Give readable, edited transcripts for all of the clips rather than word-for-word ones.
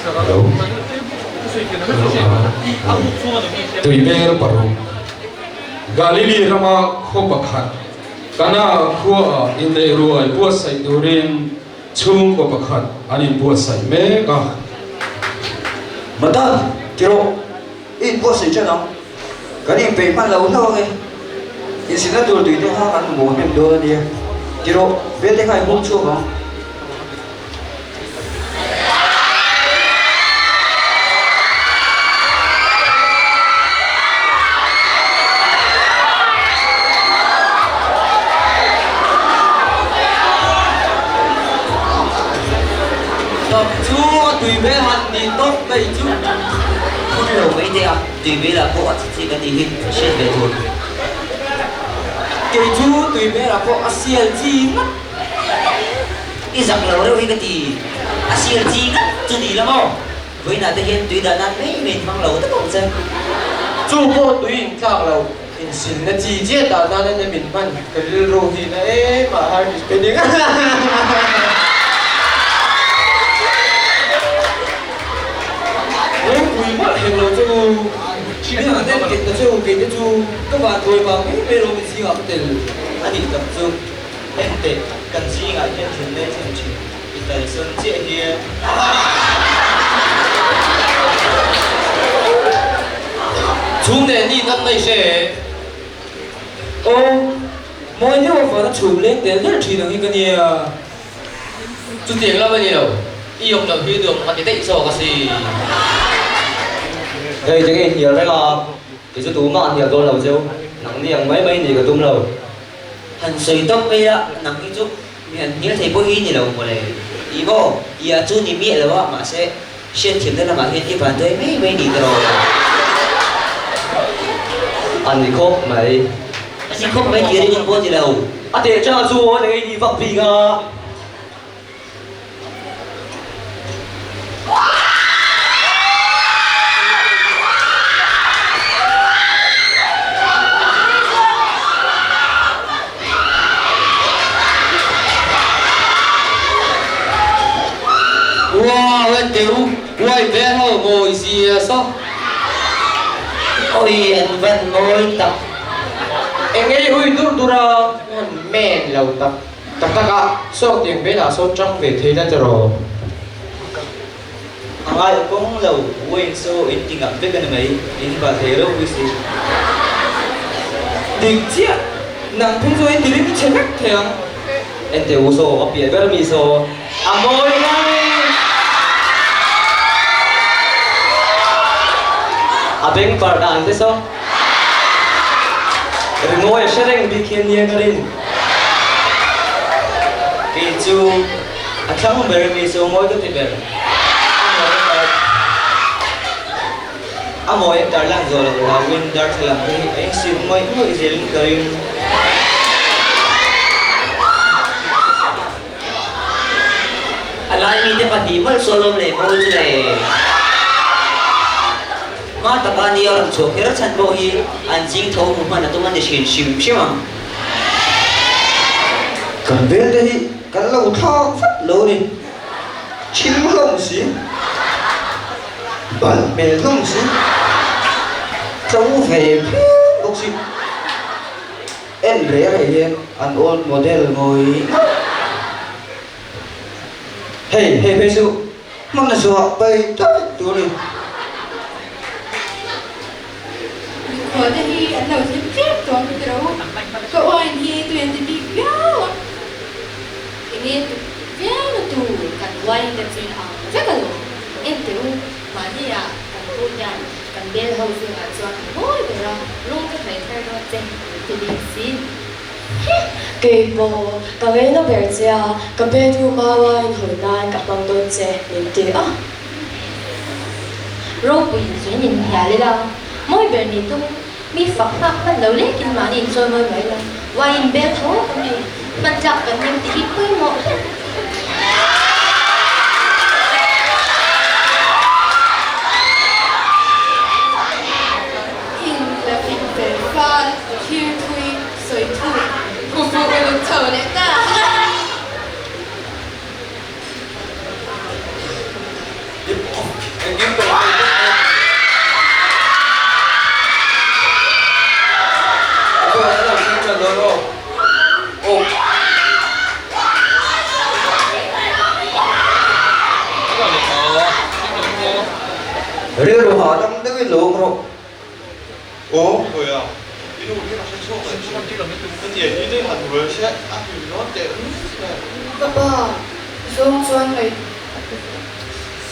Hello. Tui bel paru. Galili rama khopakhat. Kana khua inde ruai puasai durin chung khopakhat ani puasai me ka. Matan, kiro, in puasai chana. Kani pe man lau thao nge. In sinatur tui te ha kan mo men do dia. Kiro, be te kai hom chu ba. Tùy bé hẳn thì tốt vậy chứ. Không lâu mấy thế à? Tùy bé là cô chỉ có tình hình xuyên về thôi. Cái chú tùy bé là cô ASEAN chi mất. Cái giặc lâu đâu cái gì ASEAN chi mất chú đi lắm không? Với là thể hiện tùy đã năn mấy mình mang lâu tất cả xem. Chú cô tùy hình khác lâu. Hình xin là chi chết đã năn nên mình phân. Cái rồi thì này mà hai cái tiếng. Mất hình rồi chú chỉ biết là tên kiện là chú kiện cho chú các bạn tôi vào cái mê lô mình gì học tiền Anh đi tập trung. Em tệ cần gì ngại nhân thiên lên thành chuyện. Vì tại sơn chế kia. chú này đi năm nay sẽ mỗi nếu mà phải nó chụp lên để rất chỉ được cái gì chú tiền là bao nhiêu? Y học được khi được mà cái tệ số cái gì? Đây tiếng in nhiều đấy là cái chú tú mà nhiều đôi lầu chiếu nắng liền mấy mấy gì cả tung lầu. Hành sợi tóc bây giờ nằm cái chút miền như thầy bôi như là một này ý bộ ý chú ní miệng là bao mà sẽ xuyên thiểm tới là mà hiện cái bản tới mấy đi rồi Anh thì khóc mày. anh không mấy chuyện đi con gì đâu À để cho chú này đi vọng gì cả. Wow, anh tiểu, quay bé thôi ngồi gì sao? ôi anh vẫn ngồi tập em nghĩ ui tu ra mẹ lầu tập tập tất cả số tiền bé là số trong về thế đó rồi ai cũng lâu quên số ít tình cảm biết cái này in và thế đâu quý sĩ định chứ nàng không rồi đi đến chơi khác thế không Anh thì u số có biển với mi số. À môi ngay. À bên bờ đàn thế sao? Rồi ngồi sẽ đang bị khiên nhiên cái đi. cái chú à chẳng không biết vì số mỗi cái thì biết mỗi em đã làm rồi là win đã làm cái anh xin mỗi người gì lên cái anh mình thì phải đi mất solo này mỗi cái này mà tập anh đi ở chỗ cái rất chăn bò hi anh chính thấu một phần là tôi muốn để xin xin chứ mà Cần biết đấy, cần lâu thao phát lâu đi. Chim không xí. Bạn bè không xí. Cháu về phía bốc xí. Em rẻ này đi, anh ôn model ngồi. Hey, hey, hey, su. Mong là su học bay chắc tôi đi. Có thì anh đầu sẽ chết rồi thì đâu cậu anh thì tụi anh thì béo ini béo là tụ cần quay cần chuyện rất là em tiểu mà đi à cần cô nhà cần béo hậu sự là cho mỗi cái đó luôn cái phải thay đó trên thì đi xin Kể bộ, cái này nó bé chứ à, cái bé thu mà vào hồi nay các bạn tôi chơi mình chơi à. rồi bây giờ nhìn nhà đi đâu mỗi bên này tôi mi phật pháp mình đâu lấy kinh mà nhìn rồi mới vậy là quay béo thố cái này mình chọc cái mình thì ít với một cô phụ cái lực thở đấy ta Ria đồ họ trong đứa lộn rồi. ồ rồi à ví dụ như là sản xuất này cái tiền như thế hẳn vừa sẽ áp dụng nó để Papa, zong zong này.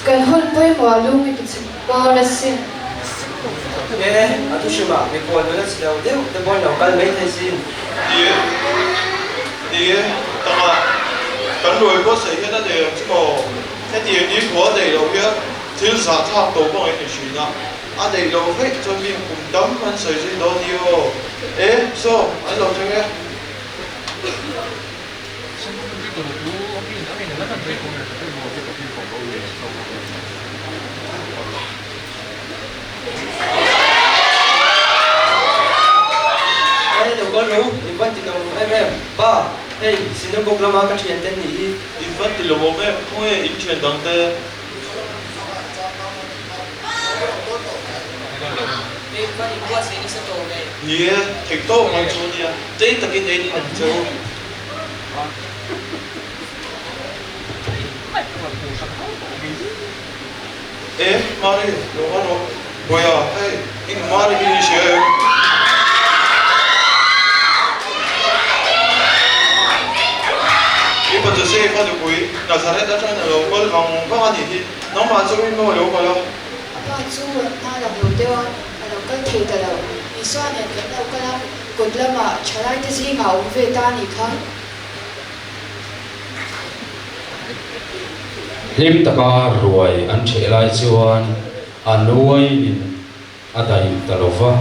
Kan hôn với mùa lung thì chỉ bao là xin. 예, 아저씨 막 메고 왔는데 진짜 내가 그때 뭘 역할 메이트지. thì tao mà cắn đuôi có xảy hết thì chứ mà cái tiền đi của đầy đầu kia thiếu giả tham tổ bằng cái chuyện nào đầy đầu hết cho mình cùng đóng anh xảy gì đó đi ô ế so anh làm cho nghe Hey, đừng có rủ, đi bắt thì đồng em. Ba, hey, xin đừng có làm cái chuyện tên gì. đi phát thì là một em không hề in chuyện bằng tên Đi có đi qua xe đi xe tổ này. nhé thành tô mà chú nhé tên là cái đấy đi làm chú ế mà đi đồ mà đồ bây giờ hey anh mà đi đi xe đi bắt đầu xe phát được quý là sao đấy đã cho nên là có lòng có anh thì nó mà cho mình có điều có đâu Papa chú na làm đồ tiêu, làm cái thề tờ đầu. Đi xoa này cái đâu cái lắm. Cột lâm mà trở lại cái gì ngầu về ta nhỉ không? Hlim taka ruai an che lai chuan anuai in adai talova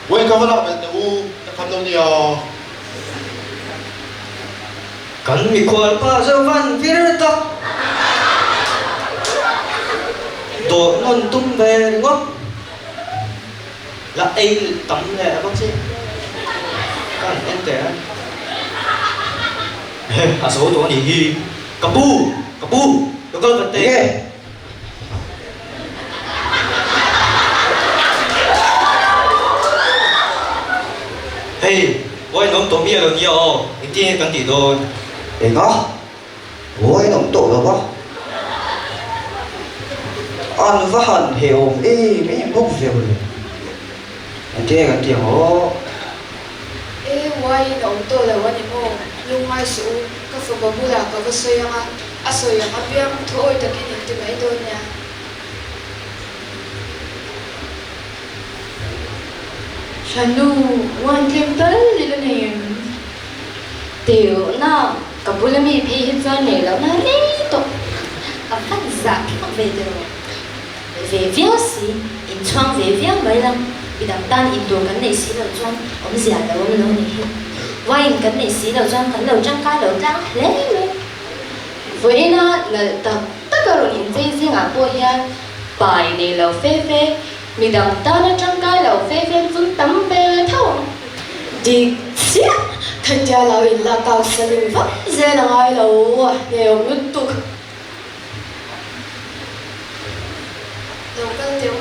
왜 가만히 안 되고 감독이야 Cần bị khuẩn pa dơ văn viết tóc. Đồ non tung về đúng không? Là ấy tắm lẹ bác sĩ. Cần em té. À số tổ này hi. Kapu, nó có vấn đề. Nghe. Hey, ôi nó tổ bia được nhiều. Cái kia cần chỉ đồ. Để ngó. Ôi nó tổ rồi quá. Anh vẫn hẳn hiểu ê mấy em bốc việc rồi. Anh cái tiền hổ. Ê, quay nó tôi là quay mô. Lung mai số các phụ bố là có cái sợi yang à sợi yang à biếng thôi tất nhiên từ mấy đôi nha. Shanu, one temple little name. Tiểu na, kabulami phi hit cho này là nó rít. à phát giả các về được về việc gì in choang về việc vậy lắm bị đam tan in đồ cái này xí đầu choang ông già đầu ông lâu này vay in cái này xí đầu choang cái đầu trăng cá đầu trăng lấy luôn Với nó là tập tất cả rồi in dây riêng à bố ya bài này là phê phê mình đam ta nó trong cái là phê phê vẫn tắm bê thâu đi xí thật ra là in là cao sơn linh vấp dễ là ai lâu đều muốn tục Đầu cân tiếng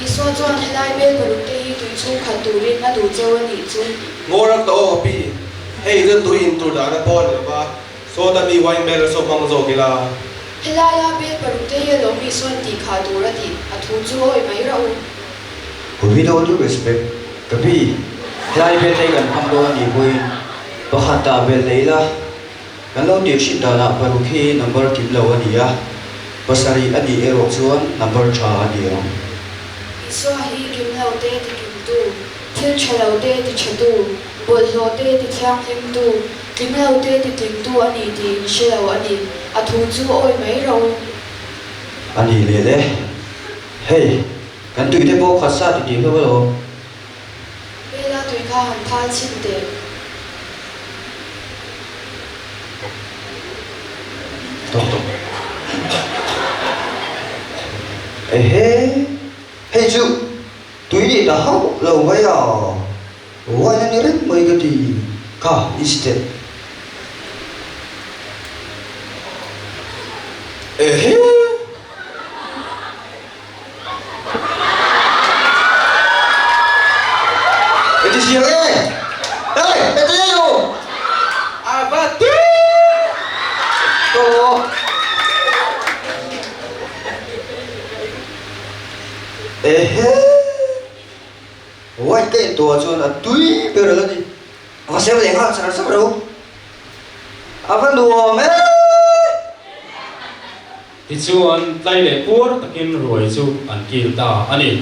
Iso chuan helai bel baruk te hi tui chu khat turin a du chaw ani chu Ngora to pi. Hey, the tu in tu da na pon ba. So ta mi wine bel so mang zo kila. helai a bel baruk te hi lo mi son ti kha tur ati a thu chu oi mai ra u With all due respect, tapi lai bên đây gần thăm đô ni vui, và hạt ta bên lấy là, gần lâu điều ship đó là baru khi number kim lâu anh à, pasari anh đi ero chuan number cha anh à. Iso hi kim lau te ti kim tu thil cha lau te ti cha tu bol lo te ti thiang him tu kim lau te ti tim tu ani ti she lau ani a thu chu oi mai ra u Anh đi liền đấy, hey, gần tụi thế bố khát sát thì đi đâu rồi? bela tui kha han phal chin te Tốt tốt. Ê hê, hey chú, tụi đi đã học lâu vậy à? Ủa anh nhớ rất mấy cái gì? Cả instead. Ê hê. Ê chị siêu ê. Ê, ê chị yêu. À ba. to he ôi cái tua chuan a tui pe rồi đi à xem lại ha sao sao đâu à vẫn đùa mẹ thì chuan tay lệ búa takin rồi chu an kil ta ani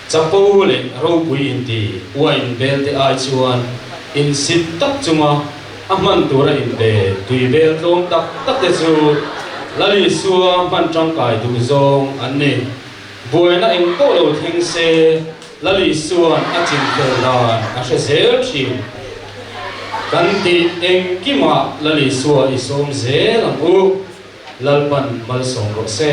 chapo le ro pui in ti wain bel te ai chuan in sit tak chunga aman tura in te tui bel rom tak te chu lali suwa man tang kai du zong an ni buena eng ko lo thing se lali suan a chin fer lan a she zel thim kan ti eng kima lali suwa isom zel ang u lalpan mal song ro se